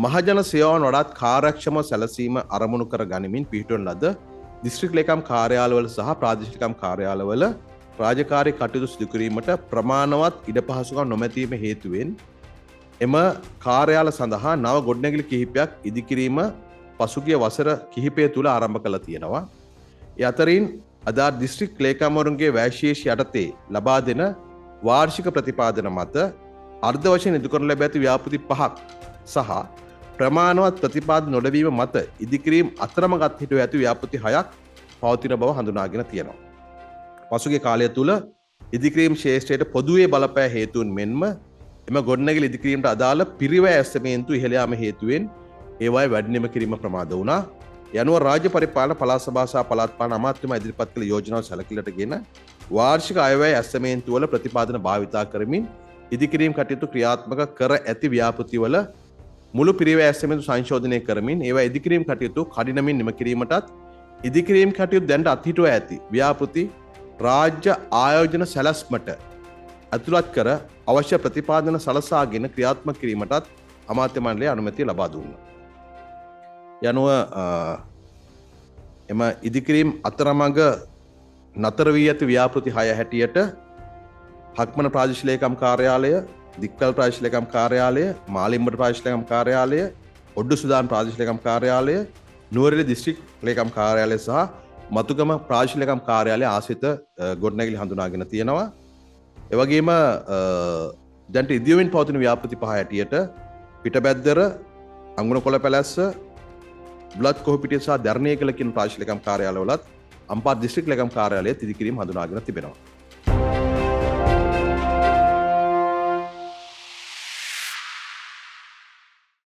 මහජන සේවාවන් වඩාත් කාර්යක්ෂම සැලසීම අරමුණු කර ගනිමින් පිහිටුවන ලද දිස්ත්‍රික් ලේකම් කාර්යාලවල සහ ප්‍රාදේශික ලේකම් කාර්යාලවල රාජකාරී කටයුතු සිදු කිරීමට ප්‍රමාණවත් ඉඩ පහසුකම් නොමැතිවීම හේතුවෙන් එම කාර්යාල සඳහා නව ගොඩනැගිලි කිහිපයක් ඉදිකිරීම පසුගිය වසර කිහිපය තුළ ආරම්භ කළා තියෙනවා. ඒ අතරින් අදාළ දිස්ත්‍රික් ලේකම්වරුන්ගේ වැශේෂ යටතේ ලබා දෙන වාර්ෂික ප්‍රතිපාදන මත අර්ධ වශයෙන් ඉදු කරන ලැබ ඇති ව්‍යාපෘති 5ක් සහ ප්‍රමාණවත් ප්‍රතිපාදන නොලැබීම මත ඉදිකිරීම අතරමඟත් හිටව ඇති ව්‍යාපෘති 6ක් පවතින බව හඳුනාගෙන තියෙනවා. පසුගිය කාලය තුල ඉදිකිරීම ශේෂ්ත්‍රයට පොදුවේ බලපෑ හේතුන් මෙන්ම එම ගොඩනැගිලි ඉදිකිරීමට අදාළ පිරිවැය ඇස්තමේන්තු ඉහළ යාම හේතුවෙන් ඒවායේ වැඩිම කිරීම ප්‍රමාද වුණා. යනුව රාජ්‍ය පරිපාලන පළාත් සභා සහ පළාත් පාලන අමාත්‍යතුමා ඉදිරිපත් කළ යෝජනාව සැලකිලිටගෙන වාර්ෂික අයවැය ඇස්තමේන්තු වල ප්‍රතිපාදන භාවිතා කරමින් ඉදිකිරීම කටයුතු ක්‍රියාත්මක කර ඇති ව්‍යාපෘතිවල මුළු පිරිවැය ඇස්තමේන්තු සංශෝධනය කරමින් ඒවා ඉදිකිරීම කටයුතු කඩිනමින් නිම කිරීමටත් ඉදිකිරීම කටයුතු දැනට අත්හිටුව ඇති ව්‍යාපෘති රාජ්‍ය ආයෝජන සැලැස්මට ඇතුළත් කර අවශ්‍ය ප්‍රතිපාදන සලසාගෙන ක්‍රියාත්මක කිරීමටත් අමාත්‍ය මණ්ඩලය අනුමැතිය ලබා දුන්නා. යනුව එම ඉදිකිරීම අතරමඟ නතර වී ඇති ව්‍යාපෘති 6 හැටියට හක්මන ප්‍රාදේශීය ලේකම් කාර්යාලය, දික්කල් ප්‍රාදේශීය ලේකම් කාර්යාලය, මාලිම්බට ප්‍රාදේශීය ලේකම් කාර්යාලය, ඔඩ්ඩු සුදාන් ප්‍රාදේශීය ලේකම් කාර්යාලය, නුවරඑළිය දිස්ත්‍රික් ලේකම් කාර්යාලය සහ මතුගම ප්‍රාදේශීය ලේකම් කාර්යාලය ආශ්‍රිත ගොඩනැගිලි හඳුනාගෙන තියෙනවා. ඒ වගේම දැන්ට ඉදිරියෙන් පවතින ව්‍යාපෘති 5 හැටියට පිටබැද්දර, අංගුණකොළ පැලැස්ස, බුලත් කොහොපිටිය සහ දර්ණියකල කියන ප්‍රාදේශීය ලේකම් කාර්යාලවලත් අම්පාර දිස්ත්‍රික් ලේකම් කාර්යාලයේ ඉදිකිරීම හඳුනාගෙන තිබෙනවා.